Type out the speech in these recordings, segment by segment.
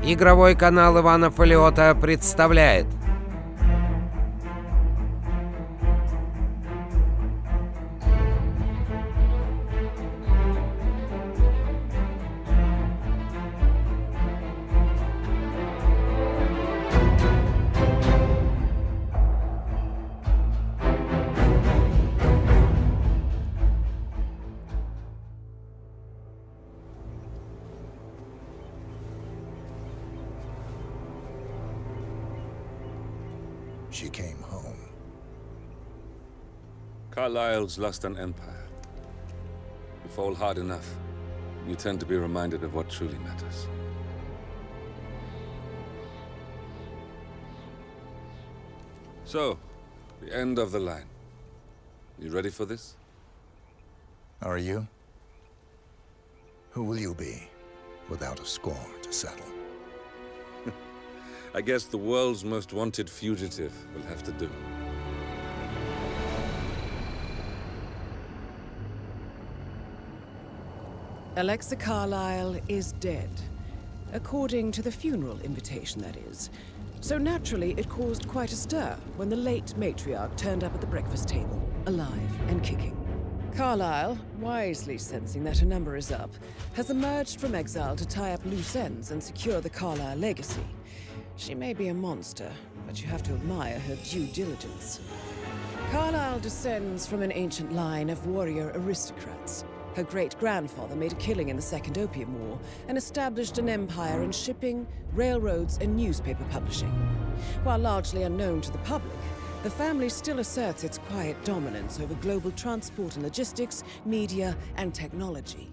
Игровой канал Ивана Фалеота представляет. She came home. Carlyle's lost an empire. You fall hard enough, you tend to be reminded of what truly matters. So, the end of the line. You ready for this? Are you? Who will you be without a score to settle? I guess the world's most wanted fugitive will have to do. Alexa Carlyle is dead. According to the funeral invitation, that is. So naturally, it caused quite a stir when the late matriarch turned up at the breakfast table, alive and kicking. Carlyle, wisely sensing that her number is up, has emerged from exile to tie up loose ends and secure the Carlyle legacy. She may be a monster, but you have to admire her due diligence. Carlyle descends from an ancient line of warrior aristocrats. Her great-grandfather made a killing in the Second Opium War and established an empire in shipping, railroads, and newspaper publishing. While largely unknown to the public, the family still asserts its quiet dominance over global transport and logistics, media, and technology.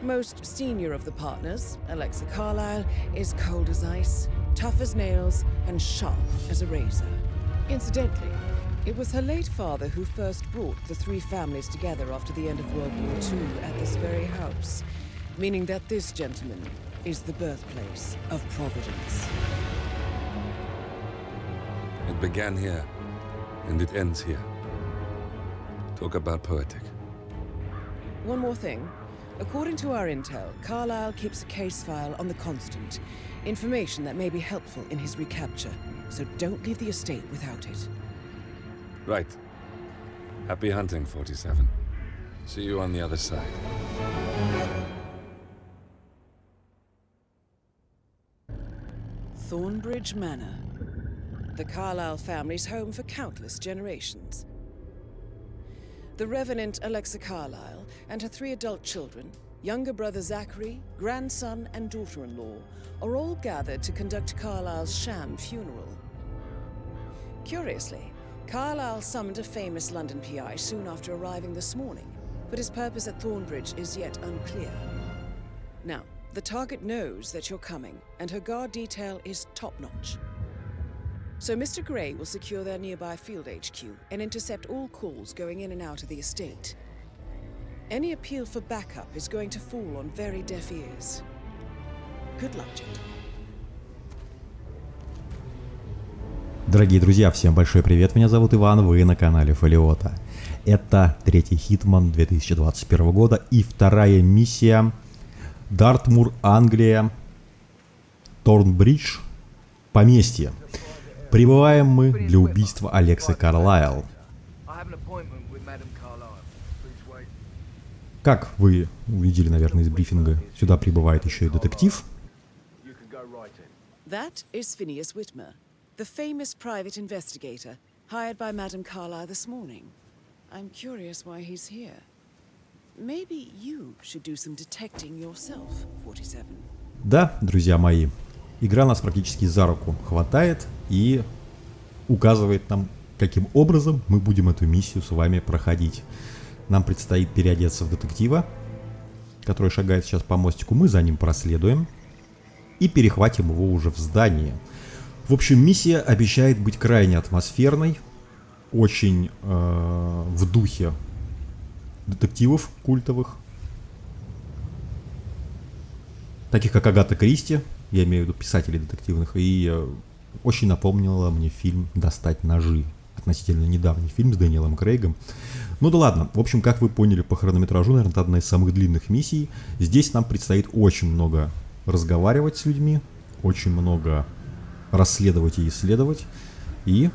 Most senior of the partners, Alexa Carlyle, is cold as ice, tough as nails, and sharp as a razor. Incidentally, it was her late father who first brought the three families together after the end of World War II at this very house, meaning that this gentleman is the birthplace of Providence. It began here, and it ends here. Talk about poetic. One more thing. According to our intel, Carlyle keeps a case file on the Constant. Information that may be helpful in his recapture, so don't leave the estate without it. Right. Happy hunting, 47. See you on the other side. Thornbridge Manor. The Carlyle family's home for countless generations. The Revenant Alexa Carlyle and her three adult children, younger brother Zachary, grandson, and daughter-in-law, are all gathered to conduct Carlyle's sham funeral. Curiously, Carlyle summoned a famous London PI soon after arriving this morning, but his purpose at Thornbridge is yet unclear. Now, the target knows that you're coming, and her guard detail is top-notch. So Mr. Gray will secure their nearby field HQ and intercept all calls going in and out of the estate. Any appeal for backup is going to fall on very deaf ears. Good luck, gentlemen. Дорогие друзья, всем большой привет, меня зовут Иван, вы на канале Faleot. Это третий Hitman 2021 года и вторая миссия Дартмур, Англия, Торнбридж, поместье. Прибываем мы для убийства Алексы Карлайл. Как вы увидели, наверное, из брифинга, сюда прибывает еще и детектив. That is Phineas Whitmer, the famous private investigator hired by Madame Carlyle this morning. I'm curious why he's here. Maybe you should do some detecting yourself, 47. Да, друзья мои, игра нас практически за руку хватает и указывает нам, каким образом мы будем эту миссию с вами проходить. Нам предстоит переодеться в детектива, который шагает сейчас по мостику, мы за ним проследуем и перехватим его уже в здании. В общем, миссия обещает быть крайне атмосферной, очень в духе детективов культовых, таких как Агата Кристи, я имею в виду писателей детективных, и очень напомнила мне фильм «Достать ножи», относительно недавний фильм с Дэниелом Крейгом. Ну да ладно, в общем, как вы поняли по хронометражу, наверное, это одна из самых длинных миссий. Здесь нам предстоит очень много разговаривать с людьми, очень много расследовать и исследовать. И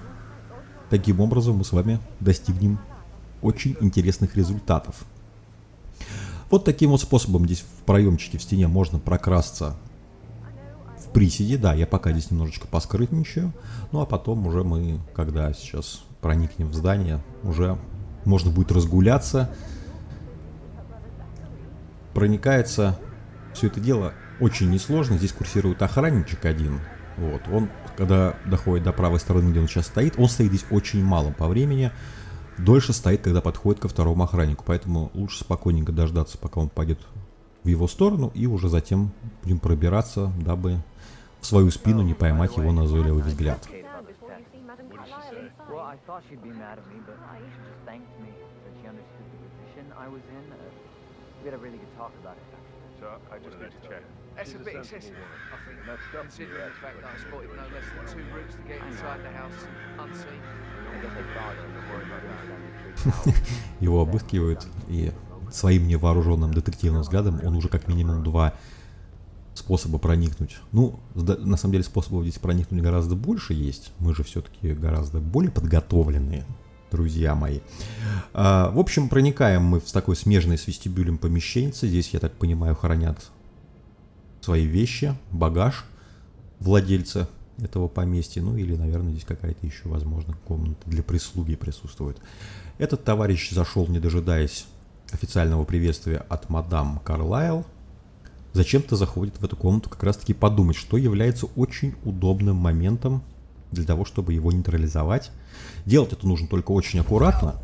таким образом мы с вами достигнем очень интересных результатов. Вот таким вот способом здесь в проемчике в стене можно прокрасться в приседе. Да, я пока здесь немножечко поскрытничаю. Ну а потом уже мы, когда сейчас проникнем в здание, уже можно будет разгуляться. Проникается все это дело очень несложно. Здесь курсирует охранничек один. Вот. Он, когда доходит до правой стороны, где он сейчас стоит, он стоит здесь очень мало по времени. Дольше стоит, когда подходит ко второму охраннику. Поэтому лучше спокойненько дождаться, пока он пойдет в его сторону. И уже затем будем пробираться, дабы в свою спину не поймать его назойливый взгляд. That's a bit excessive, I think, considering the fact that I spotted no less than 2 routes to get inside the house unseen. Его обыскивают, и своим невооруженным детективным взглядом он уже как минимум 2 способа проникнуть. Ну, на самом деле способов здесь проникнуть гораздо больше есть. Мы же все-таки гораздо более подготовленные, друзья мои. В общем, проникаем мы в такой смежный с вестибюлем помещение. Здесь, я так понимаю, хранят свои вещи, багаж владельца этого поместья. Ну или, наверное, здесь какая-то еще, возможно, комната для прислуги присутствует. Этот товарищ зашел, не дожидаясь официального приветствия от мадам Карлайл. Зачем-то заходит в эту комнату как раз-таки подумать, что является очень удобным моментом для того, чтобы его нейтрализовать. Делать это нужно только очень аккуратно.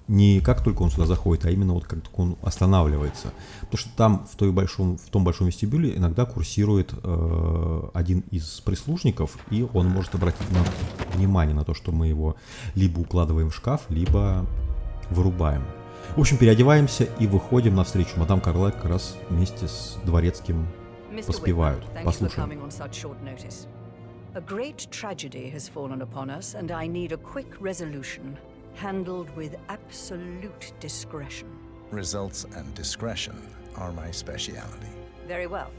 Не как только он сюда заходит, а именно вот как только он останавливается. Потому что там, в том большом вестибюле, иногда курсирует один из прислужников, и он может обратить внимание на то, что мы его либо укладываем в шкаф, либо вырубаем. В общем, переодеваемся и выходим навстречу. Мадам Карлайл как раз вместе с дворецким поспевают. Послушаем. A great tragedy has fallen upon us, and I need a quick resolution, handled with absolute discretion. Results and discretion are my speciality. Very well.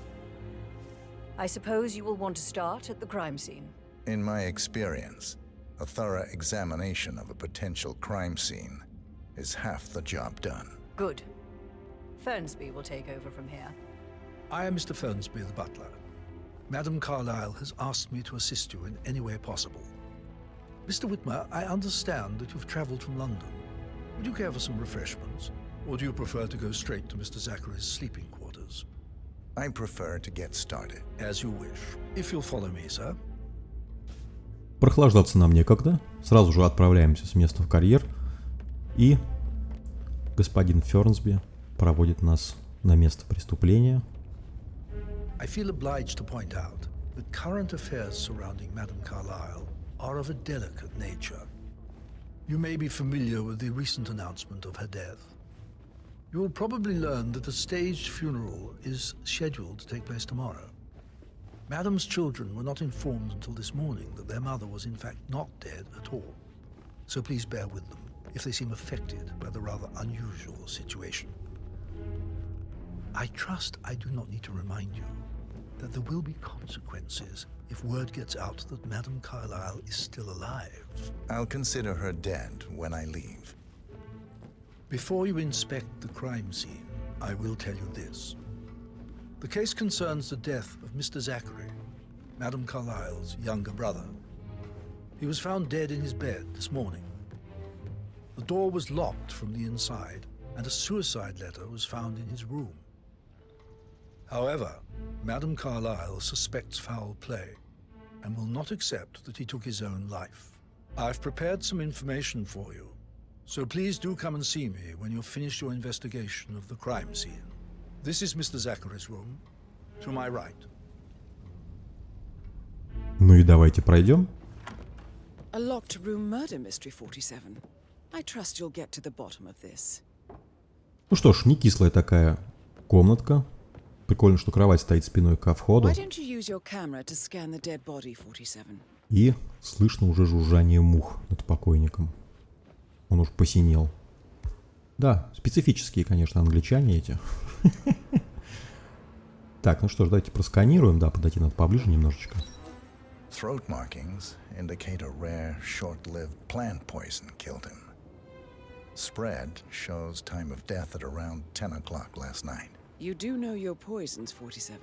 I suppose you will want to start at the crime scene. In my experience, a thorough examination of a potential crime scene is half the job done. Good. Fernsby will take over from here. I am Mr. Fernsby, the butler. Madam Carlyle has asked me to assist you in any way possible. Mr. Whitmer, I understand that you've travelled from London. Would you care for some refreshments? Or do you prefer to go straight to Mr. Zachary's sleeping quarters? I prefer to get started. As you wish. If you'll follow me, sir. Прохлаждаться нам некогда. Сразу же отправляемся с места в карьер. И господин Фернсби проводит нас на место преступления. I feel obliged to point out that current affairs surrounding Madame Carlyle are of a delicate nature. You may be familiar with the recent announcement of her death. You will probably learn that a staged funeral is scheduled to take place tomorrow. Madame's children were not informed until this morning that their mother was in fact not dead at all. So please bear with them if they seem affected by the rather unusual situation. I trust I do not need to remind you that there will be consequences if word gets out that Madame Carlyle is still alive. I'll consider her dead when I leave. Before you inspect the crime scene, I will tell you this. The case concerns the death of Mr. Zachary, Madame Carlyle's younger brother. He was found dead in his bed this morning. The door was locked from the inside, and a suicide letter was found in his room. However, Madame Carlyle suspects foul play and will not accept that he took his own life. I've prepared some information for you, so please do come and see me when you've finished your investigation of the crime scene. This is Mr. Zachary's room, to my right. Ну и давайте пройдем. A locked room murder mystery 47. I trust you'll get to the bottom of this. Ну что ж, не кислая такая комнатка. Прикольно, что кровать стоит спиной ко входу. Why don't you use your camera to scan the dead body, 47? И слышно уже жужжание мух над покойником. Он уж посинел. Да, специфические, конечно, англичане эти. Так, ну что ж, давайте просканируем. Да, подойти надо поближе немножечко. Throat markings indicate a rare, short-lived plant poison killed him. Spread shows time of death at around 10 o'clock last night. You do know your poisons, 47.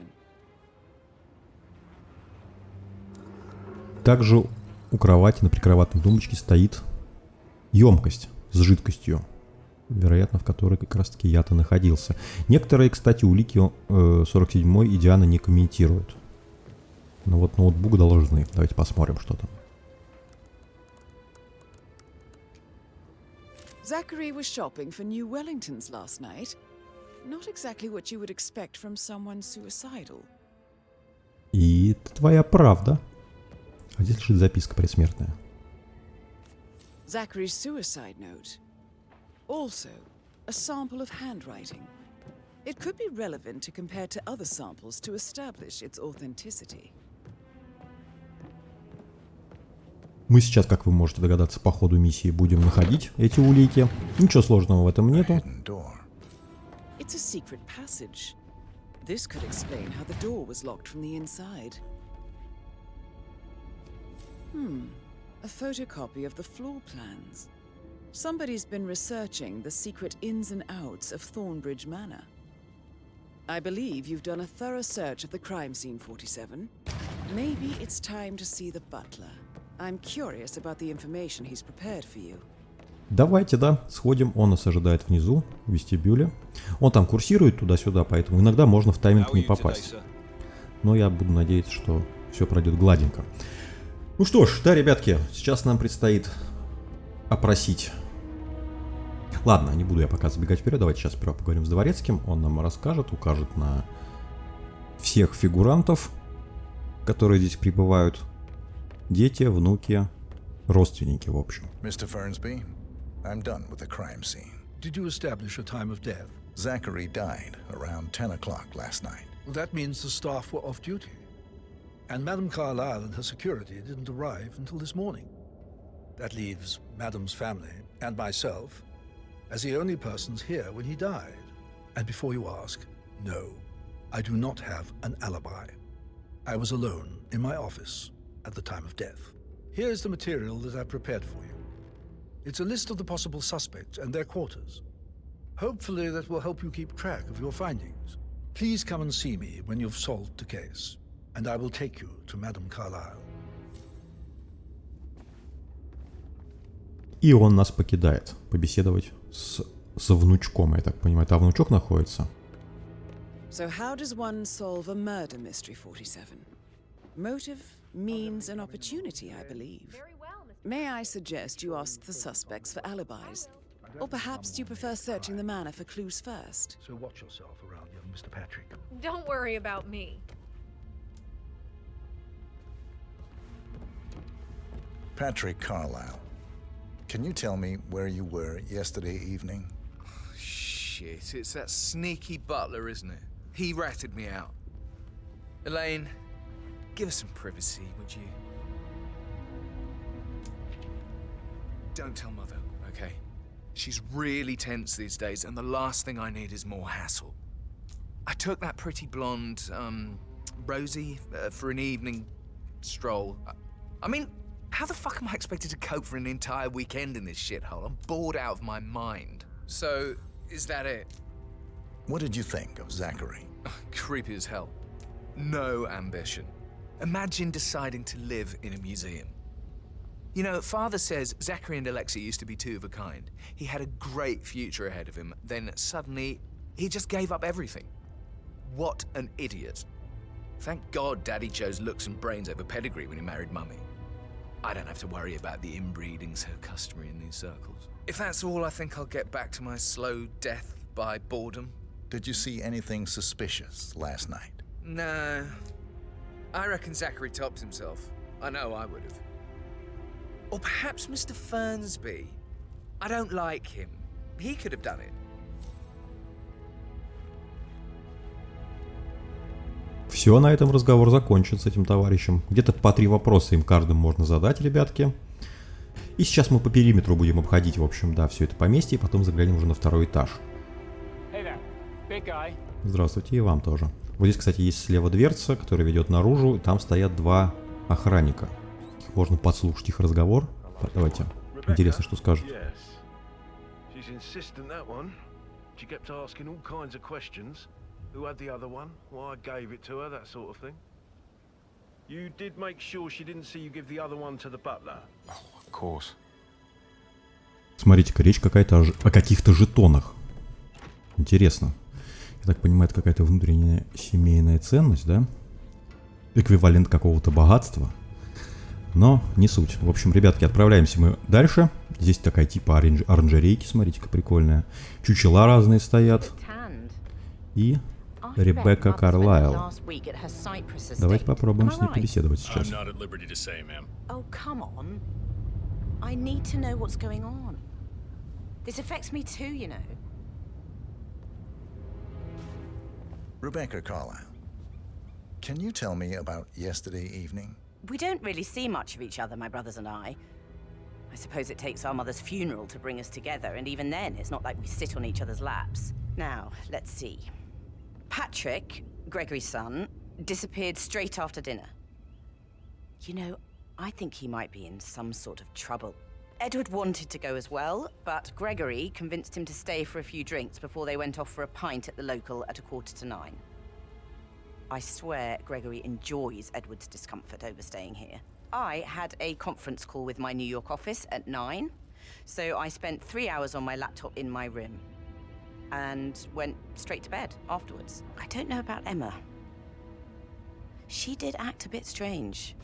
Также у кровати на прикроватной тумбочке стоит емкость с жидкостью, вероятно, в которой как раз-таки яд и находился. Некоторые, кстати, улики 47-й и Диана не комментируют. Но вот ноутбук должны. Давайте посмотрим, что там. Zachary was shopping for new Wellingtons last night. Not exactly what you would expect from someone suicidal. И это твоя правда. А здесь лежит записка предсмертная. Zachary's suicide note. Also, a sample of handwriting. It could be relevant to compare to other samples to establish its authenticity. Мы сейчас, как вы можете догадаться, по ходу миссии будем находить эти улики. Ничего сложного в этом нету. It's a secret passage. This could explain how the door was locked from the inside. A photocopy of the floor plans. Somebody's been researching the secret ins and outs of Thornbridge Manor. I believe you've done a thorough search of the crime scene, 47. Maybe it's time to see the butler. I'm curious about the information he's prepared for you. Давайте, да, сходим. Он нас ожидает внизу, в вестибюле. Он там курсирует туда-сюда, поэтому иногда можно в тайминг не попасть. Но я буду надеяться, что все пройдет гладенько. Ну что ж, да, ребятки, сейчас нам предстоит опросить. Ладно, не буду я пока забегать вперед. Давайте сейчас сперва поговорим с Дворецким. Он нам расскажет, укажет на всех фигурантов, которые здесь прибывают. Дети, внуки, родственники, в общем. Mr. Fernsby, I'm done with the crime scene. Did you establish a time of death? Zachary died around 10 o'clock last night. Well, that means the staff were off duty. And Madame Carlyle and her security didn't arrive until this morning. That leaves Madame's family and myself as the only persons here when he died. And before you ask, no, I do not have an alibi. I was alone in my office at the time of death. Here is the material that I prepared for you. It's a list of the possible suspects and their quarters. Hopefully that will help you keep track of your findings. Please come and see me when you've solved the case, and I will take you to Madame Carlyle. И он нас покидает побеседовать со внучком, я так понимаю. Там внучок находится. So how does one solve a murder mystery, 47? Motive, means, and opportunity, I believe. May I suggest you ask the suspects for alibis? Or perhaps you prefer searching the manor for clues first? So watch yourself around young Mr. Patrick. Don't worry about me. Patrick Carlyle, can you tell me where you were yesterday evening? Shit, it's that sneaky butler, isn't it? He ratted me out. Elaine, give us some privacy, would you? Don't tell Mother, okay? She's really tense these days, and the last thing I need is more hassle. I took that pretty blonde, Rosie, for an evening stroll. I mean, how the fuck am I expected to cope for an entire weekend in this shithole? I'm bored out of my mind. So, is that it? What did you think of Zachary? Creepy as hell. No ambition. Imagine deciding to live in a museum. You know, Father says Zachary and Alexia used to be two of a kind. He had a great future ahead of him, then suddenly, he just gave up everything. What an idiot. Thank God Daddy chose looks and brains over pedigree when he married Mummy. I don't have to worry about the inbreeding so customary in these circles. If that's all, I think I'll get back to my slow death by boredom. Did you see anything suspicious last night? No. I reckon Zachary topped himself. I know I would have. Or perhaps Mr. Fernsby. I don't like him. He could have done it. Все, на этом разговор закончен с этим товарищем. Где-то по 3 вопроса им каждым можно задать, ребятки. И сейчас мы по периметру будем обходить, в общем, да, все это поместье, и потом заглянем уже на 2-й этаж. Hey there, big guy. Здравствуйте, и вам тоже. Вот здесь, кстати, есть слева дверца, которая ведет наружу, и там стоят два охранника. Можно подслушать их разговор. Давайте. Интересно, что скажут. Who had the other one? Why I gave it to her, that sort of thing. You did make sure she didn't see you give the other one to the butler? Oh, of course. Смотрите-ка, речь какая-то о каких-то жетонах. Интересно. Я так понимаю, это какая-то внутренняя семейная ценность, да? Эквивалент какого-то богатства. Но не суть. В общем, ребятки, отправляемся мы дальше. Здесь такая типа оранжерейки, смотрите-ка, прикольная. Чучела разные стоят. И Ребекка Карлайл. Давайте попробуем с ней побеседовать сейчас. Oh, come on. I need to know what's going on. This affects me too, you know. Rebecca Carlyle, can you tell me about yesterday evening? We don't really see much of each other, my brothers and I. I suppose it takes our mother's funeral to bring us together, and even then, it's not like we sit on each other's laps. Now, let's see. Patrick, Gregory's son, disappeared straight after dinner. You know, I think he might be in some sort of trouble. Edward wanted to go as well, but Gregory convinced him to stay for a few drinks before they went off for a pint at the local at 8:45. I swear Gregory enjoys Edward's discomfort over staying here. I had a conference call with my New York office at 9, so I spent 3 hours on my laptop in my room and went straight to bed afterwards. I don't know about Emma. She did act a bit strange.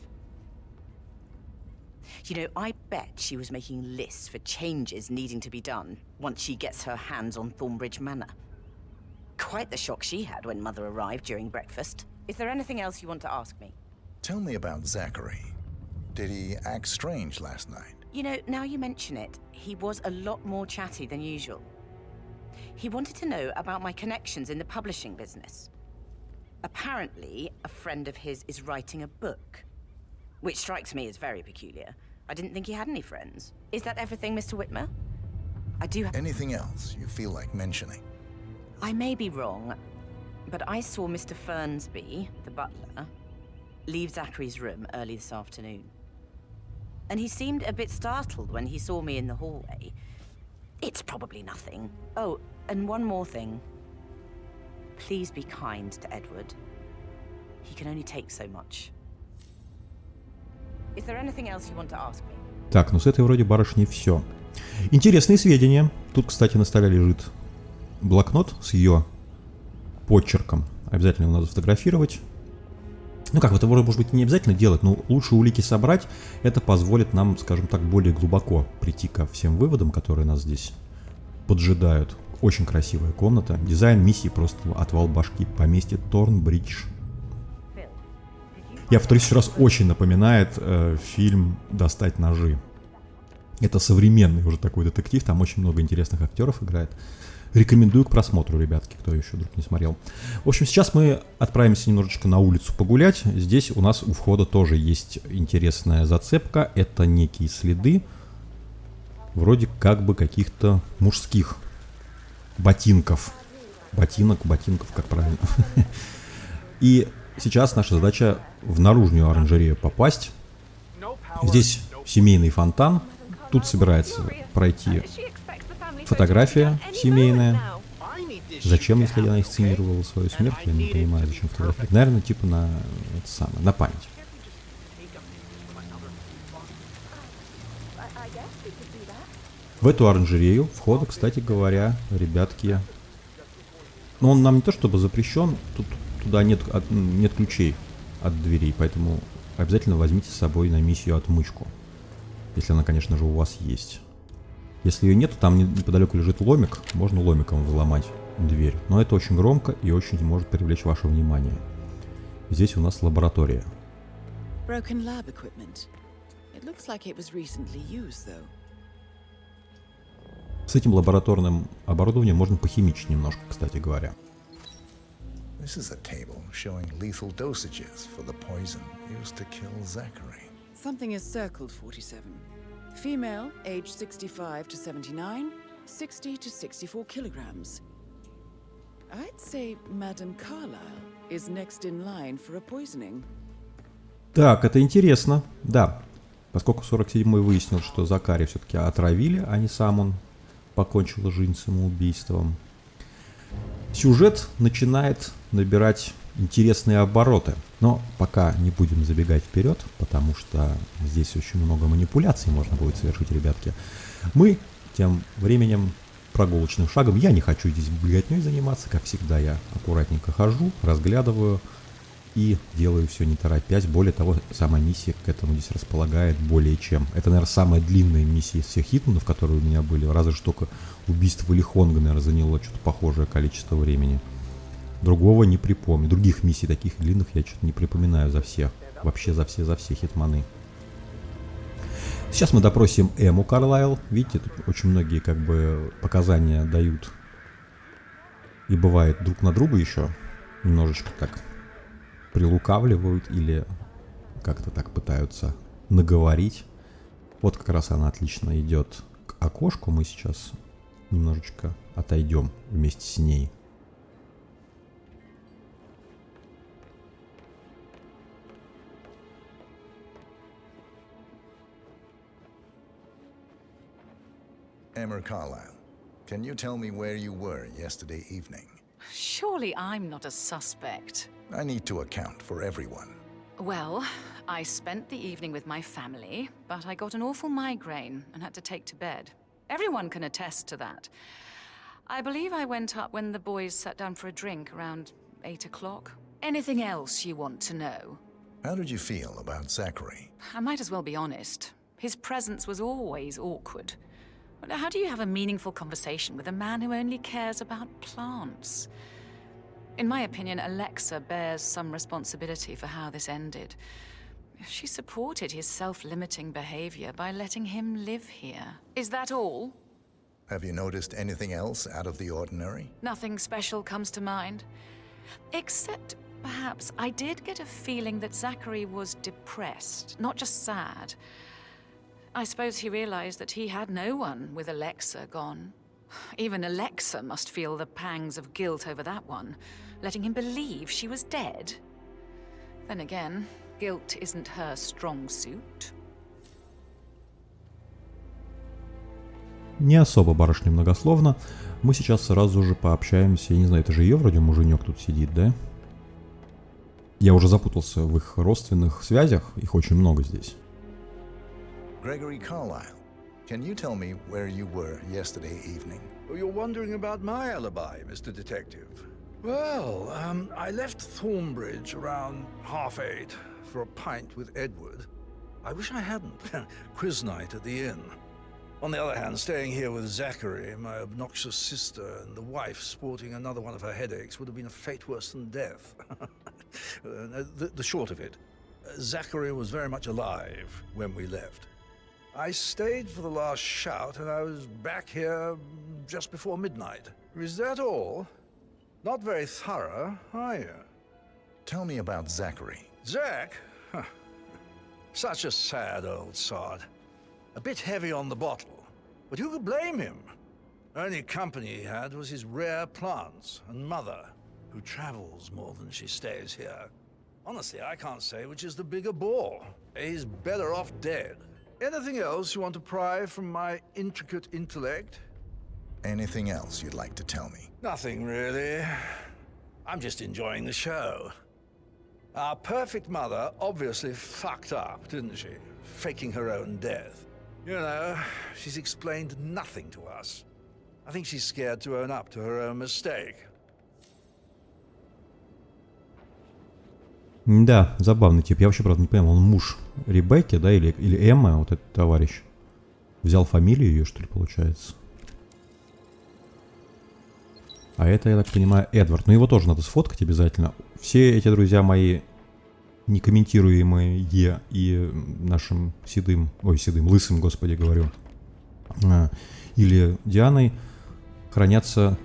You know, I bet she was making lists for changes needing to be done once she gets her hands on Thornbridge Manor. Quite the shock she had when Mother arrived during breakfast. Is there anything else you want to ask me? Tell me about Zachary. Did he act strange last night? You know, now you mention it, he was a lot more chatty than usual. He wanted to know about my connections in the publishing business. Apparently, a friend of his is writing a book, which strikes me as very peculiar. I didn't think he had any friends. Is that everything, Mr. Whitmer? I do have... Anything else you feel like mentioning? I may be wrong, but I saw Mr. Fernsby, the butler, leave Zachary's room early this afternoon. And he seemed a bit startled when he saw me in the hallway. It's probably nothing. Oh, and one more thing. Please be kind to Edward. He can only take so much. Is there anything else you want to ask me? Так, ну с этой вроде барышни все. Интересные сведения. Тут, кстати, на столе лежит блокнот с ее подчерком. Обязательно его надо сфотографировать. Ну как, это может быть не обязательно делать, но лучше улики собрать. Это позволит нам, скажем так, более глубоко прийти ко всем выводам, которые нас здесь поджидают. Очень красивая комната. Дизайн миссии просто отвал башки. Поместье Торнбридж. Я повторюсь еще раз, очень напоминает фильм «Достать ножи». Это современный уже такой детектив, там очень много интересных актеров играет. Рекомендую к просмотру, ребятки, кто еще вдруг не смотрел. В общем, сейчас мы отправимся немножечко на улицу погулять. Здесь у нас у входа тоже есть интересная зацепка. Это некие следы, вроде как бы каких-то мужских ботинков. Ботинков, как правильно. И сейчас наша задача в наружную оранжерею попасть. Здесь семейный фонтан. Тут собирается пройти фотография семейная. Зачем, если она инсценировала свою смерть? Я не понимаю, зачем фотографировать. Наверное, типа на это самое, на память. В эту оранжерею входа, кстати говоря, ребятки, ну он нам не то чтобы запрещен, тут туда нет ключей от дверей, поэтому обязательно возьмите с собой на миссию отмычку, если она, конечно же, у вас есть. Если ее нет, там неподалеку лежит ломик, можно ломиком взломать дверь, но это очень громко и очень может привлечь ваше внимание. Здесь у нас лаборатория. С этим лабораторным оборудованием можно похимичить немножко, кстати говоря. This is a table showing lethal dosages for the poison used to kill Zachary. Something is circled 47. Female, age 65 to 79, 60 to 64 kilograms. I'd say Madame Carlyle is next in line for a poisoning. Так, это интересно. Да, поскольку 47-й выяснил, что Закари все-таки отравили, а не сам он покончил жизнь самоубийством, сюжет начинает набирать интересные обороты. Но пока не будем забегать вперед, потому что здесь очень много манипуляций можно будет совершить, ребятки. Мы тем временем прогулочным шагом, я не хочу здесь беготней заниматься, как всегда я аккуратненько хожу, разглядываю и делаю все не торопясь. Более того, сама миссия к этому здесь располагает более чем. Это, наверное, самая длинная миссия из всех Хитманов, которые у меня были. Разве что только убийство Лихонга, наверное, заняло что-то похожее количество времени. Другого не припомню. Других миссий таких длинных я что-то не припоминаю за всех. Вообще за все Хитманы. Сейчас мы допросим Эмму Карлайл. Видите, тут очень многие как бы показания дают. И бывает друг на друга еще немножечко так прилукавливают или как-то так пытаются наговорить. Вот как раз она отлично идет к окошку. Мы сейчас немножечко отойдем вместе с ней. Emma Carlyle, can you tell me where you were yesterday evening? Surely I'm not a suspect. I need to account for everyone. Well, I spent the evening with my family, but I got an awful migraine and had to take to bed. Everyone can attest to that. I believe I went up when the boys sat down for a drink around 8 o'clock. Anything else you want to know? How did you feel about Zachary? I might as well be honest. His presence was always awkward. How do you have a meaningful conversation with a man who only cares about plants? In my opinion, Alexa bears some responsibility for how this ended. She supported his self-limiting behavior by letting him live here. Is that all? Have you noticed anything else out of the ordinary? Nothing special comes to mind. Except, perhaps, I did get a feeling that Zachary was depressed, not just sad. I suppose he realized that he had no one with Alexa gone. Even Alexa must feel the pangs of guilt over that one, letting him believe she was dead. Then again, guilt isn't her strong suit. Не особо барышня многословно. Мы сейчас сразу же пообщаемся. Я не знаю, это же ее вроде муженек тут сидит, да? Я уже запутался в их родственных связях. Их очень много здесь. Gregory Carlyle, can you tell me where you were yesterday evening? Oh, you're wondering about my alibi, Mr. Detective. Well, I left Thornbridge around 8:30 for a pint with Edward. I wish I hadn't. Quiz night at the inn. On the other hand, staying here with Zachary, my obnoxious sister, and the wife sporting another one of her headaches would have been a fate worse than death. The short of it, Zachary was very much alive when we left. I stayed for the last shout, and I was back here just before midnight. Is that all? Not very thorough, are you? Tell me about Zachary. Zach? Huh. Such a sad old sod. A bit heavy on the bottle, but who could blame him? Only company he had was his rare plants and mother, who travels more than she stays here. Honestly, I can't say which is the bigger bore. He's better off dead. Anything else you want to pry from my intricate intellect? Anything else you'd like to tell me? Nothing really. I'm just enjoying the show. Our perfect mother obviously fucked up, didn't she? Faking her own death. You know, she's explained nothing to us. I think she's scared to own up to her own mistake. Да, забавный тип. Я вообще, правда, не понимаю, он муж Ребекки, да, или Эмма, вот этот товарищ. Взял фамилию ее, что ли, получается. А это, я так понимаю, Эдвард. Ну, его тоже надо сфоткать обязательно. Все эти друзья мои, некомментируемые и нашим лысым, господи, говорю, или Дианой, хранятся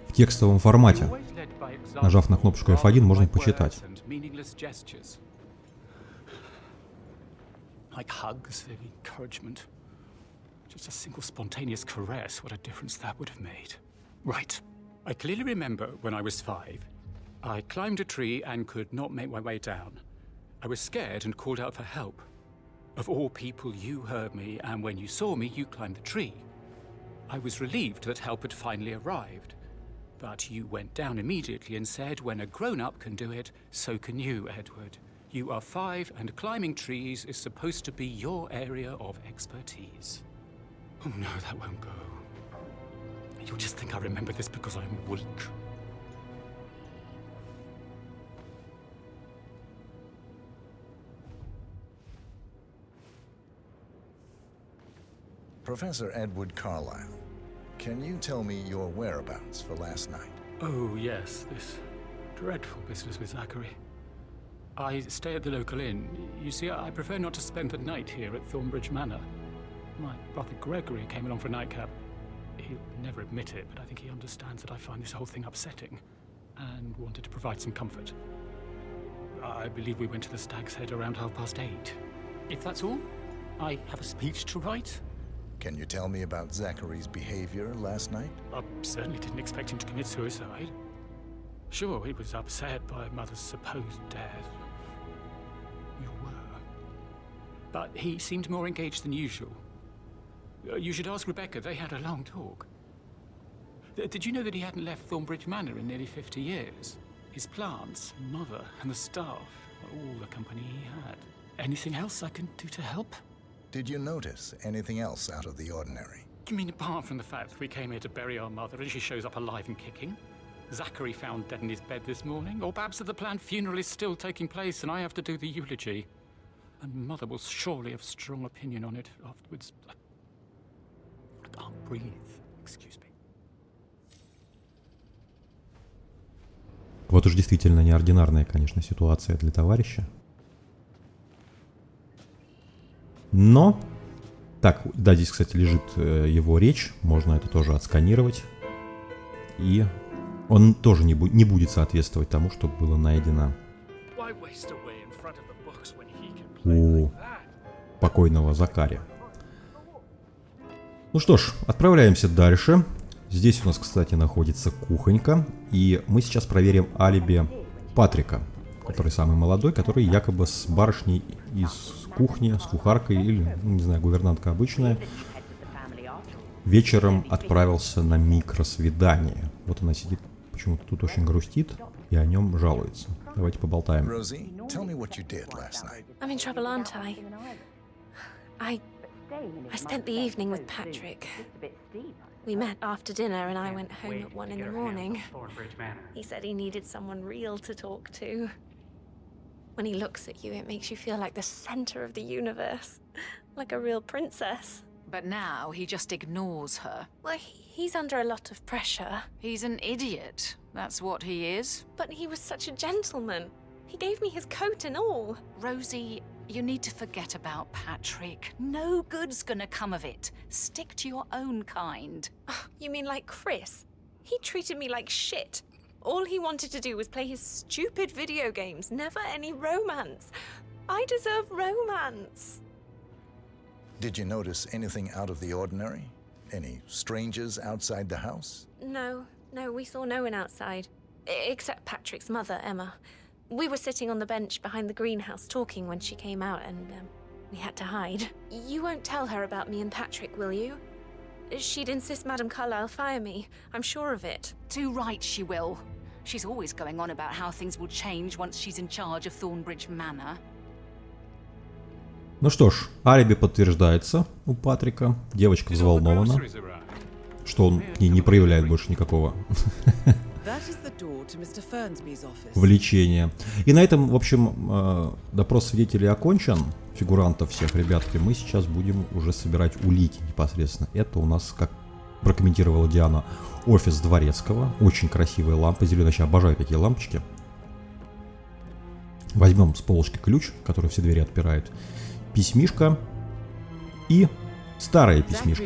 в текстовом формате. Нажав на кнопочку F1, можно их почитать. Like hugs, encouragement. Just a single spontaneous caress, what a difference that would have made. Right. I clearly remember when I was 5, I climbed a tree and could not make my way down. I was scared and called out for help. Of all people, you heard me, and when you saw me, you climbed the tree. I was relieved that help had finally arrived. But you went down immediately and said, when a grown-up can do it, so can you, Edward. You are 5, and climbing trees is supposed to be your area of expertise. Oh no, that won't go. You'll just think I remember this because I'm weak. Professor Edward Carlyle, can you tell me your whereabouts for last night? Oh yes, this dreadful business with Zachary. I stay at the local inn. You see, I prefer not to spend the night here at Thornbridge Manor. My brother Gregory came along for a nightcap. He'll never admit it, but I think he understands that I find this whole thing upsetting and wanted to provide some comfort. I believe we went to the Stag's Head around 8:30. If that's all, I have a speech to write. Can you tell me about Zachary's behavior last night? I certainly didn't expect him to commit suicide. Sure, he was upset by Mother's supposed death. You were. But he seemed more engaged than usual. You should ask Rebecca, they had a long talk. Did you know that he hadn't left Thornbridge Manor in nearly 50 years? His plants, Mother, and the staff, all the company he had. Anything else I can do to help? Did you notice anything else out of the ordinary? You mean apart from the fact that we came here to bury our mother and she shows up alive and kicking? Zachary found dead in his bed this morning? Or perhaps that the planned funeral is still taking place and I have to do the eulogy? And Mother will surely have a strong opinion on it afterwards. I can't breathe. Excuse me. Вот уж действительно неординарная, конечно, ситуация для товарища. Но, так, да, здесь, кстати, лежит его речь, можно это тоже отсканировать. И он тоже не будет соответствовать тому, что было найдено у покойного Закари. Ну что ж, отправляемся дальше. Здесь у нас, кстати, находится кухонька. И мы сейчас проверим алиби Патрика, который самый молодой, который якобы с барышней из кухни, с кухаркой или, не знаю, гувернантка обычная, вечером отправился на микросвидание. Вот она сидит, почему-то тут очень грустит и о нем жалуется. Давайте поболтаем. Rosie, tell me what you did last night. I'm in trouble, aren't I? I spent the evening with Patrick. We met after dinner and I went home at 1 in the morning. He said he needed someone real to talk to. When he looks at you, it makes you feel like the center of the universe. Like a real princess. But now he just ignores her. Well, he's under a lot of pressure. He's an idiot. That's what he is. But he was such a gentleman. He gave me his coat and all. Rosie, you need to forget about Patrick. No good's gonna come of it. Stick to your own kind. You mean like Chris? He treated me like shit. All he wanted to do was play his stupid video games, never any romance. I deserve romance. Did you notice anything out of the ordinary? Any strangers outside the house? No, we saw no one outside. Except Patrick's mother, Emma. We were sitting on the bench behind the greenhouse talking when she came out and we had to hide. You won't tell her about me and Patrick, will you? She'd insist Madame Carlyle fire me. I'm sure of it. Too right she will. She's always going on about how things will change once she's in charge of Thornbridge Manor. Ну что ж, алиби подтверждается у Патрика. Девочка взволнована, что он к ней не проявляет больше никакого влечения. И на этом, в общем, допрос свидетелей окончен. Фигурантов всех, ребятки, мы сейчас будем уже собирать улики непосредственно. Это у нас, как прокомментировала Диана, офис Дворецкого. Очень красивые лампы зеленые. Вообще обожаю такие лампочки. Возьмем с полочки ключ, который все двери отпирает. Письмишко и старое письмишко.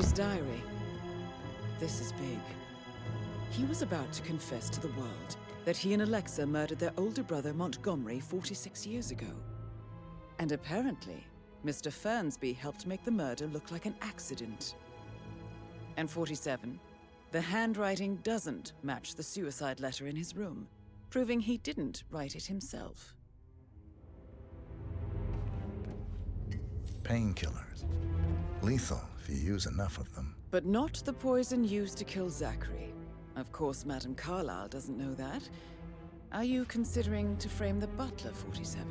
He was about to confess to the world that he and Alexa murdered their older brother Montgomery 46 years ago. And apparently, Mr. Fernsby helped make the murder look like an accident. And 47, The handwriting doesn't match the suicide letter in his room, proving he didn't write it himself. Painkillers. Lethal if you use enough of them. But not the poison used to kill Zachary. Of course, Madame Carlyle doesn't know that. Are you considering to frame the butler, 47?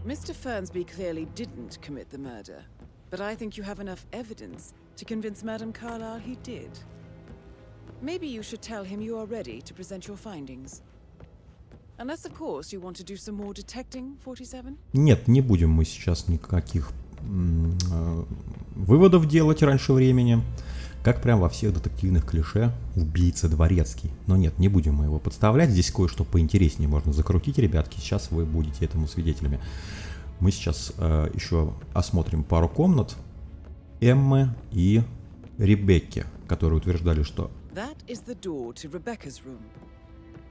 Mr. Fernsby clearly didn't commit the murder, but I think you have enough evidence to convince Madame Carlyle he did. Maybe you should tell him you are ready to present your findings. Unless, of course, you want to do some more detecting, 47? Нет, не будем мы сейчас никаких выводов делать раньше времени. Как прям во всех детективных клише убийца дворецкий. Но нет, не будем мы его подставлять. Здесь кое-что поинтереснее можно закрутить, ребятки. Сейчас вы будете этому свидетелями. Мы сейчас еще осмотрим пару комнат Эммы и Ребекки, которые утверждали, что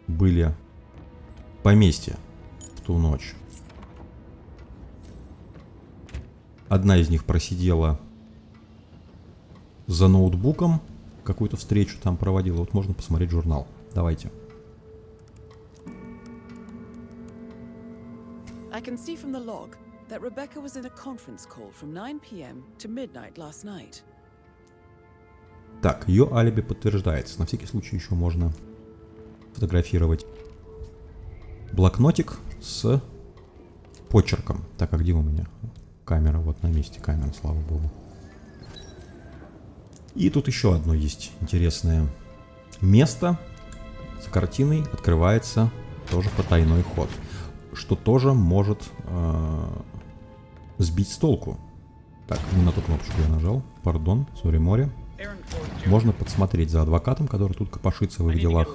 были в поместье в ту ночь. Одна из них просидела за ноутбуком, какую-то встречу там проводила. Вот можно посмотреть журнал. Давайте. I can see from the log that Rebecca was in a conference call from 9 p.m. to midnight last night. Так, ее алиби подтверждается. На всякий случай еще можно фотографировать блокнотик с почерком. Так, а где у меня камера? Вот на месте камера, слава богу. И тут еще одно есть интересное место. За картиной открывается тоже потайной ход, что тоже может сбить с толку. Так, не на ту кнопочку я нажал. Пардон, сори море. Можно подсмотреть за адвокатом, который тут копошится в их делах.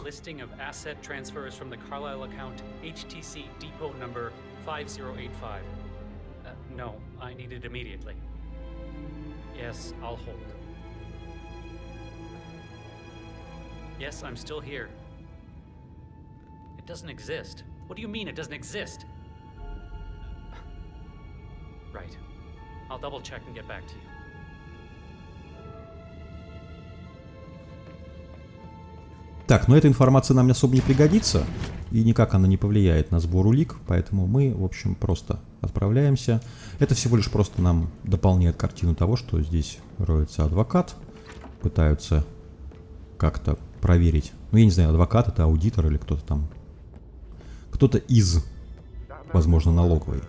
Yes, I'm still here. It doesn't exist. What do you mean it doesn't exist? Right. I'll double check and get back to you. Так, но эта информация нам особо не пригодится, и никак она не повлияет на сбор улик, поэтому мы, в общем, просто отправляемся. Это всего лишь просто нам дополняет картину того, что здесь роется адвокат, пытаются как-то проверить. Ну, я не знаю, адвокат это аудитор или кто-то там. Кто-то из, возможно, налоговой.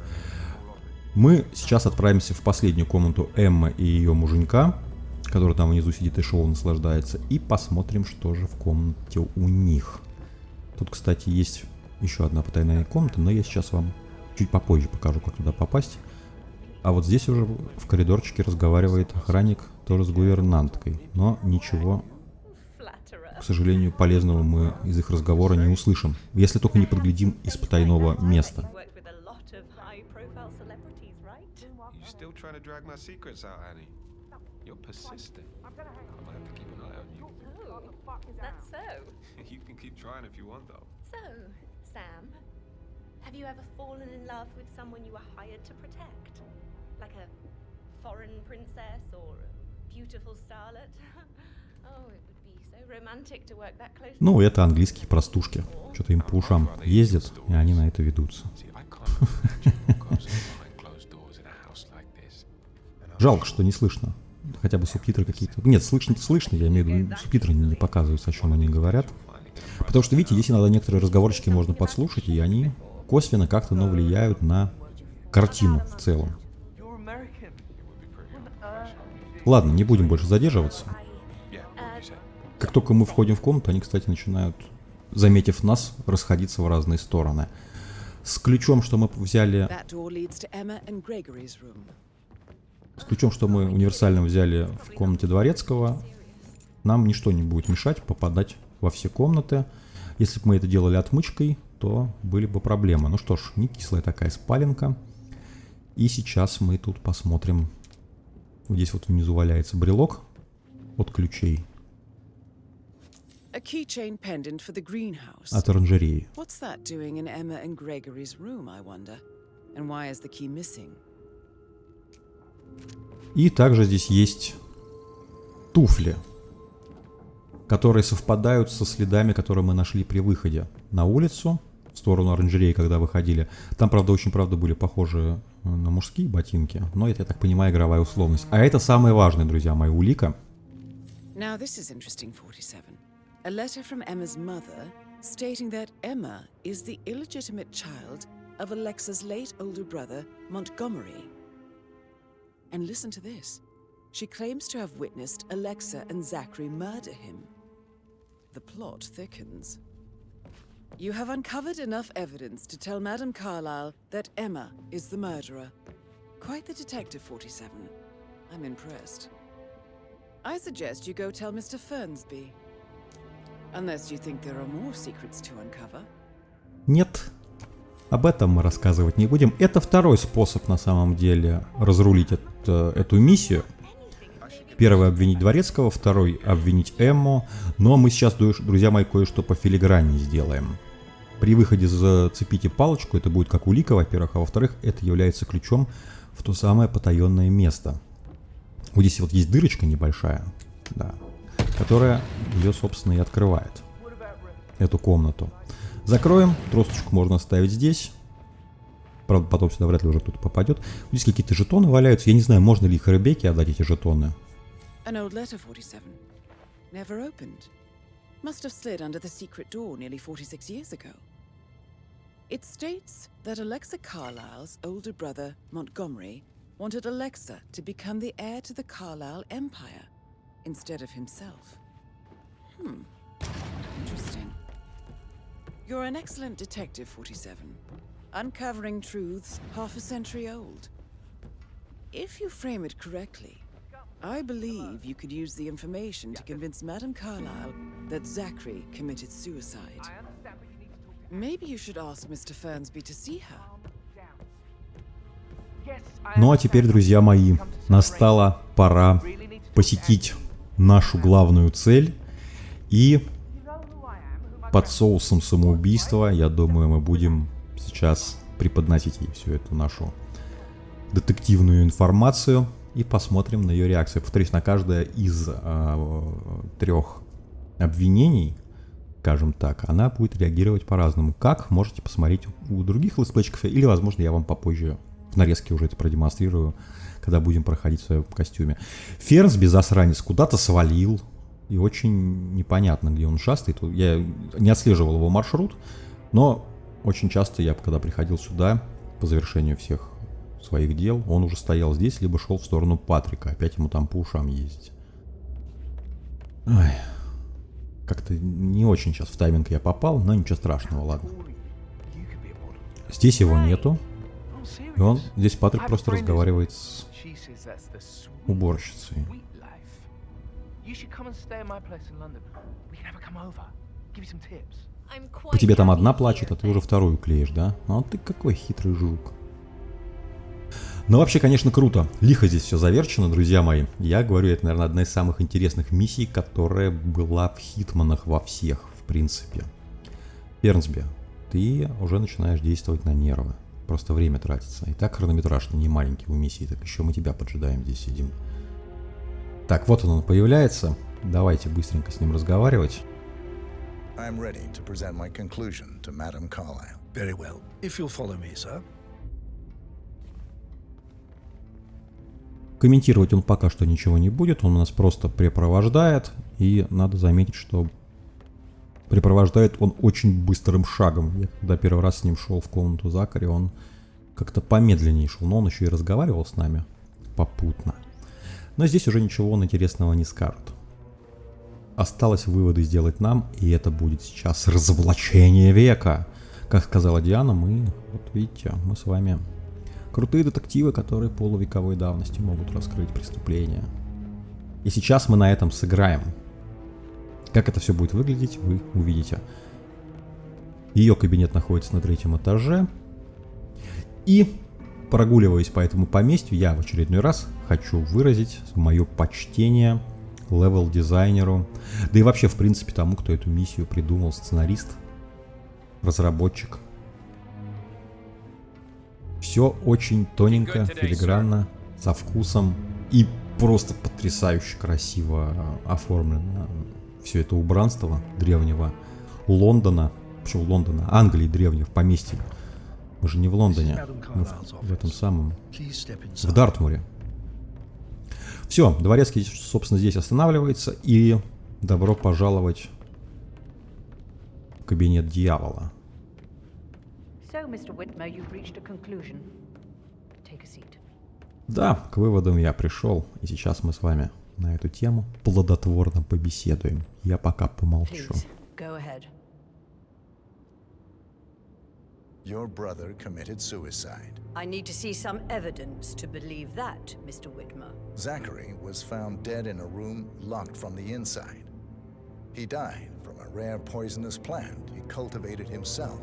Мы сейчас отправимся в последнюю комнату Эммы и ее муженька, который там внизу сидит и шоу наслаждается, и посмотрим, что же в комнате у них. Тут, кстати, есть еще одна потайная комната, но я сейчас вам чуть попозже покажу, как туда попасть. А вот здесь уже в коридорчике разговаривает охранник тоже с гувернанткой, но ничего, к сожалению, полезного мы из их разговора не услышим, если только не подглядим из потайного места. You're persistent. I might have to keep an eye on you. Oh, is that so? You can keep trying if you want, though. So, Sam, have you ever fallen in love with someone you were hired to protect? Like a foreign princess or a beautiful starlet? Oh, it would be so romantic to work that close. Ну, это английские простушки. Что-то им по ушам ездят, и они на это ведутся. Жалко, что не слышно. Хотя бы субтитры какие-то. Нет, слышно, я имею в виду, субтитры не показываются, о чем они говорят. Потому что, видите, здесь иногда некоторые разговорчики можно подслушать, и они косвенно как-то, но влияют на картину в целом. Ладно, не будем больше задерживаться. Как только мы входим в комнату, они, кстати, начинают, заметив нас, расходиться в разные стороны. С ключом, что мы взяли... С ключом, что мы универсально взяли в комнате дворецкого, нам ничто не будет мешать попадать во все комнаты. Если бы мы это делали отмычкой, то были бы проблемы. Ну что ж, не кислая такая спаленка. И сейчас мы тут посмотрим. Здесь вот внизу валяется брелок от ключей. От оранжереи. И также здесь есть туфли. которые совпадают со следами, которые мы нашли при выходе на улицу, в сторону оранжереи, когда выходили. Там, правда, были похожи на мужские ботинки, но это, я так понимаю, игровая условность. А это самое важное, друзья мои, улика. Now this is interesting, 47. A letter from Emma's mother stating that Emma is the illegitimate child of Alexa's late older brother, Montgomery. And listen to this. She claims to have witnessed Alexa and Zachary murder him. The plot thickens. You have uncovered enough evidence to tell Madame Carlyle that Emma is the murderer. Quite the detective, 47. I'm impressed. I suggest you go tell Mr. Fernsby. Unless you think there are more secrets to uncover. Нет, об этом мы рассказывать не будем. Это второй способ, на самом деле, разрулить эту миссию. Первый — обвинить Дворецкого, второй — обвинить Эмму. Но мы сейчас, друзья мои, кое-что по филиграни сделаем. При выходе зацепите палочку, это будет как улика, во-первых, а во-вторых, это является ключом в то самое потаенное место. Вот здесь вот есть дырочка небольшая, да, которая ее, собственно, и открывает, эту комнату. Закроем, тросточку можно оставить здесь. Правда, потом сюда вряд ли уже кто-то попадет. Здесь какие-то жетоны валяются. Я не знаю, можно ли их Ребекке отдать, эти жетоны. An old letter, 47. Never opened. Must have slid under the secret door nearly 46 years ago. It states that Alexa Carlyle's older brother, Montgomery, wanted Alexa to become the heir to the Carlyle Empire instead of himself. Interesting. You're an excellent detective, 47. Uncovering truths half a century old. If you frame it correctly, I believe you could use the information to convince Madame Carlyle that Zachary committed suicide. Maybe you should ask Mr. Fernsby to see her. Ну а теперь, друзья мои, настала пора посетить нашу главную цель. И под соусом самоубийства, я думаю, мы будем сейчас преподносить ей всю эту нашу детективную информацию и посмотрим на ее реакцию. Повторюсь, на каждое из трех обвинений, скажем так, она будет реагировать по-разному. Как, можете посмотреть у других летсплейщиков, или, возможно, я вам попозже в нарезке уже это продемонстрирую, когда будем проходить в своем костюме. Фернсби, засранец, куда-то свалил, и очень непонятно, где он шастает. Я не отслеживал его маршрут, но очень часто я, когда приходил сюда, по завершению всех своих дел, он уже стоял здесь, либо шел в сторону Патрика. Опять ему там по ушам ездить. Ой, как-то не очень сейчас в тайминг я попал, но ничего страшного, ладно. Здесь его нету. И он, здесь Патрик просто разговаривает с уборщицей. По тебе там одна плачет, а ты уже вторую клеишь, да? Ну ты какой хитрый жук. Ну вообще, конечно, круто. Лихо здесь все заверчено, друзья мои. Я говорю, это, наверное, одна из самых интересных миссий, которая была в Хитманах во всех, в принципе. Фернсби, ты уже начинаешь действовать на нервы. Просто время тратится. И так хронометраж не маленький у миссии, так еще мы тебя поджидаем, здесь сидим. Так, вот он появляется. Давайте быстренько с ним разговаривать. I'm ready to present my conclusion to Madame Carlyle. Very well. If you'll follow me, sir. Комментировать он пока что ничего не будет, он нас просто препровождает, и надо заметить, что препровождает он очень быстрым шагом. Я когда первый раз с ним шел в комнату Закари, он как-то помедленнее шел, но он еще и разговаривал с нами попутно. Но здесь уже ничего он интересного не скажет. Осталось выводы сделать нам, и это будет сейчас разоблачение века. Как сказала Диана, вот видите, мы с вами крутые детективы, которые полувековой давности могут раскрыть преступления. И сейчас мы на этом сыграем. Как это все будет выглядеть, вы увидите. Ее кабинет находится на 3-м этаже. И, прогуливаясь по этому поместью, я в очередной раз хочу выразить мое почтение левел-дизайнеру, да и вообще, в принципе, тому, кто эту миссию придумал, сценарист, разработчик. Все очень тоненько, филигранно, со вкусом и просто потрясающе красиво оформлено. все это убранство древнего Лондона, почему Лондона, Англии древнего, в поместье. Мы же не в Лондоне, мы в этом самом, в Дартмуре. Все, дворецкий, собственно, здесь останавливается, и добро пожаловать в кабинет дьявола. So, Mr. Whitmer, you've reached a conclusion. Take a seat. Да, к выводам я пришел, и сейчас мы с вами на эту тему плодотворно побеседуем. Я пока помолчу. Please, go ahead. Your brother committed suicide. I need to see some evidence to believe that, Mr. Whitmer. Zachary was found dead in a room locked from the inside. He died from a rare poisonous plant he cultivated himself.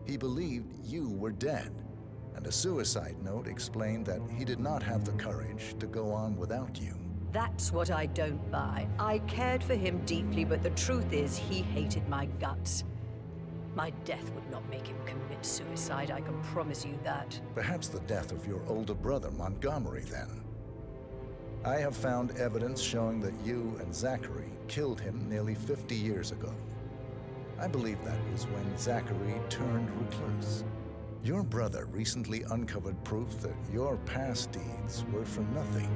He believed you were dead, and a suicide note explained that he did not have the courage to go on without you. That's what I don't buy. I cared for him deeply, but the truth is he hated my guts. My death would not make him commit suicide, I can promise you that. Perhaps the death of your older brother, Montgomery, then. I have found evidence showing that you and Zachary killed him nearly 50 years ago. I believe that was when Zachary turned recluse. Your brother recently uncovered proof that your past deeds were for nothing.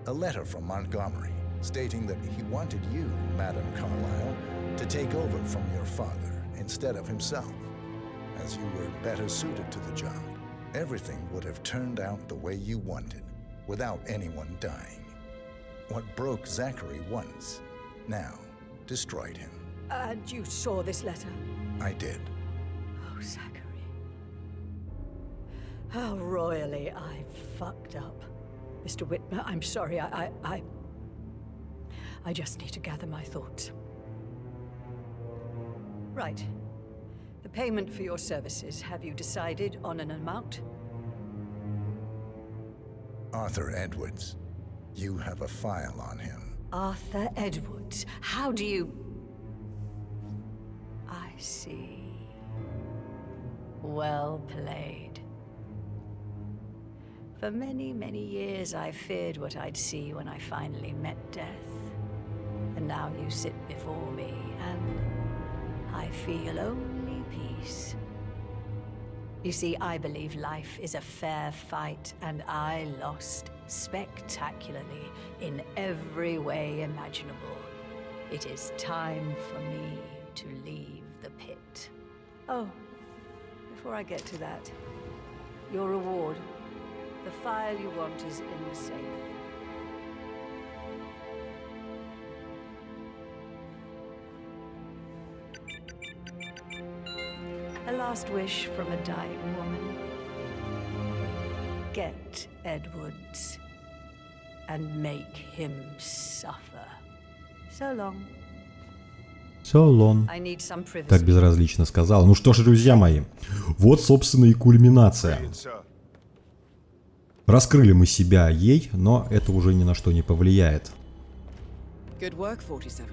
A letter from Montgomery stating that he wanted you, Madam Carlyle, to take over from your father instead of himself, as you were better suited to the job. Everything would have turned out the way you wanted, without anyone dying. What broke Zachary once, now destroyed him. And you saw this letter? I did. Oh, Zachary. How royally I fucked up. Mr. Whitmer, I'm sorry, I just need to gather my thoughts. Right. The payment for your services, have you decided on an amount? Arthur Edwards. You have a file on him. Arthur Edwards. How do you... I see. Well played. For many, many years I feared what I'd see when I finally met death. And now you sit before me and I feel only peace. You see, I believe life is a fair fight, and I lost spectacularly in every way imaginable. It is time for me to leave the pit. Oh, before I get to that, your reward. The file you want is in the safe. A last wish from a dying woman. Get Edwards and make him suffer. So long. So long. I need some privacy. Так безразлично сказал. Ну что ж, друзья мои, вот, собственно, и кульминация. Раскрыли мы себя ей, но это уже ни на что не повлияет. Good work, 47.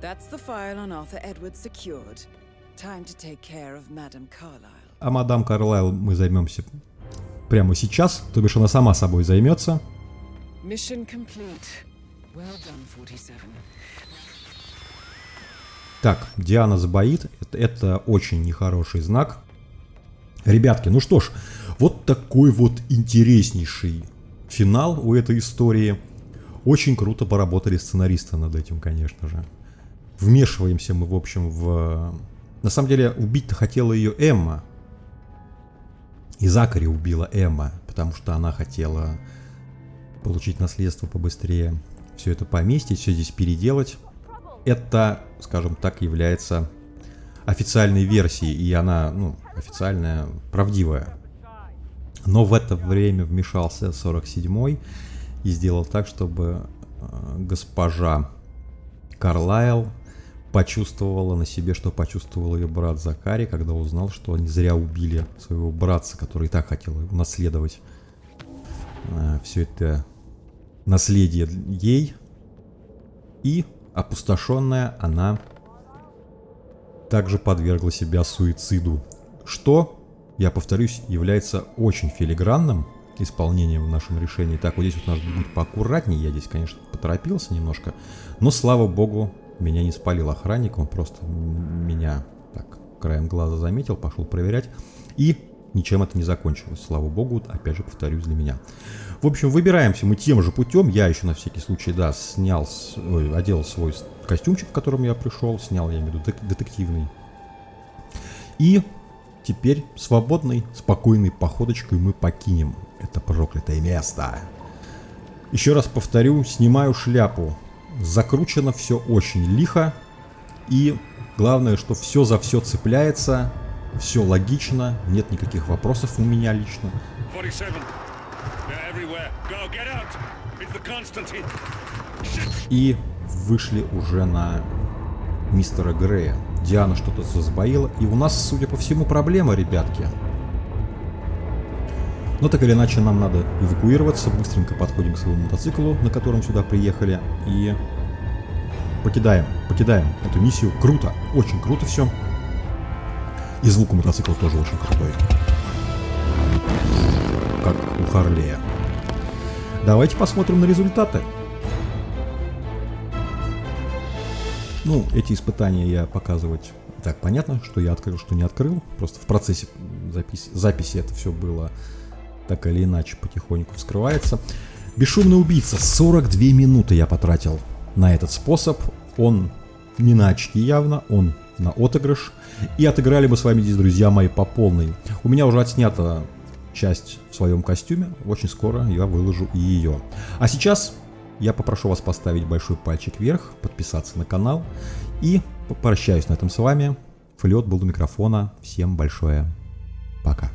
That's the file on Arthur Edwards secured. Time to take care of Madam Carlyle. А мадам Карлайл мы займемся прямо сейчас, то бишь она сама собой займется. Mission complete. Well done, 47. Так, Диана сбоит. Это очень нехороший знак. Ребятки, ну что ж, вот такой вот интереснейший финал у этой истории. Очень круто поработали сценаристы над этим, конечно же. Вмешиваемся мы, в общем, в... На самом деле, убить-то хотела ее Эмма. И Закари убила Эмма, потому что она хотела получить наследство побыстрее, все это поместить, все здесь переделать. Это, скажем так, является официальной версией, и она, ну, официальная, правдивая. Но в это время вмешался 47-й и сделал так, чтобы госпожа Карлайл почувствовала на себе, что почувствовал ее брат Закари, когда узнал, что они зря убили своего братца, который и так хотел унаследовать все это наследие ей. И опустошенная, она также подвергла себя суициду, что, я повторюсь, является очень филигранным исполнением нашим решений. Так, вот здесь вот надо быть поаккуратнее. Я здесь, конечно, поторопился немножко. Но, слава богу, меня не спалил охранник. Он просто меня так краем глаза заметил, пошел проверять. И ничем это не закончилось. Слава богу, опять же, повторюсь, для меня. В общем, выбираемся мы тем же путем. Я еще на всякий случай, да, одел свой костюмчик, в котором я пришел. Снял, я имею в виду, детективный. И теперь свободной, спокойной походочкой мы покинем это проклятое место. Еще раз повторю, снимаю шляпу. Закручено все очень лихо. И главное, что все за все цепляется. Все логично. Нет никаких вопросов у меня лично. 47. И вышли уже на мистера Грея. Диана что-то засбоила. И у нас, судя по всему, проблема, ребятки. Но так или иначе нам надо эвакуироваться. Быстренько подходим к своему мотоциклу, на котором сюда приехали. И покидаем эту миссию. Круто, очень круто все. И звук у мотоцикла тоже очень крутой. Как у Харлея. Давайте посмотрим на результаты. Ну, эти испытания я показывать... Так, понятно, что я открыл, что не открыл. Просто в процессе записи это все было так или иначе потихоньку вскрывается. Бесшумный убийца. 42 минуты я потратил на этот способ. Он не на очки явно, он на отыгрыш. И отыграли мы с вами здесь, друзья мои, по полной. У меня уже отснята часть в своем костюме. Очень скоро я выложу и ее. А сейчас я попрошу вас поставить большой пальчик вверх, подписаться на канал. И попрощаюсь на этом с вами. Фалеот был у микрофона. Всем большое пока.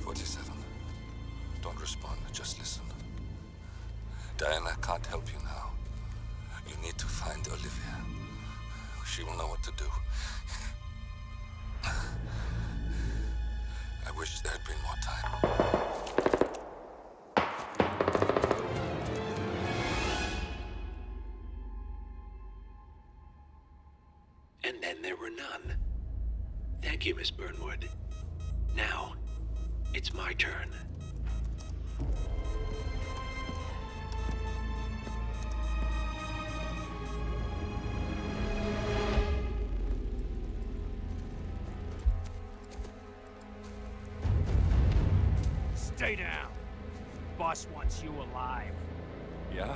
47. Don't respond, just listen. Diana can't help you now. You need to find Olivia. She will know what to do. I wish there had been more time. And then there were none. Thank you, Miss Burnwood. Now, it's my turn. Stay down. Boss wants you alive. Yeah?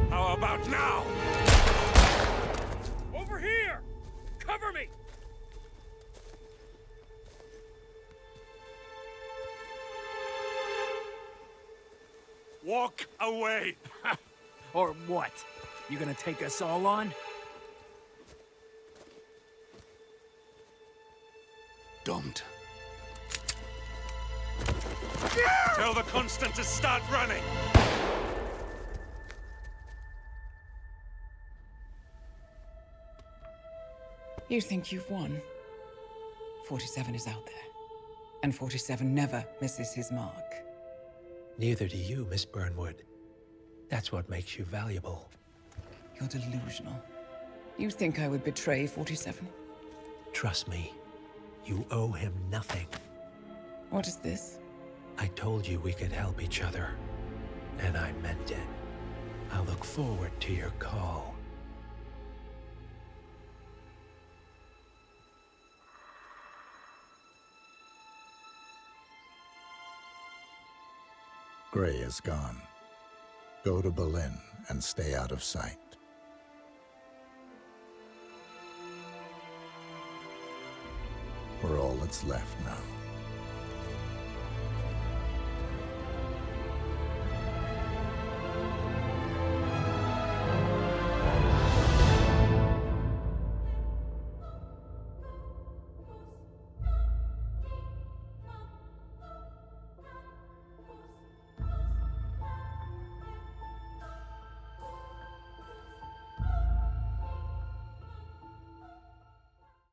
How about now? Over here! Cover me! Walk away! Or what? You gonna take us all on? Don't. Tell the Constant to start running! You think you've won? 47 is out there. And 47 never misses his mark. Neither do you, Miss Burnwood. That's what makes you valuable. You're delusional. You think I would betray 47? Trust me, you owe him nothing. What is this? I told you we could help each other, and I meant it. I look forward to your call. Gray is gone. Go to Berlin and stay out of sight. We're all that's left now.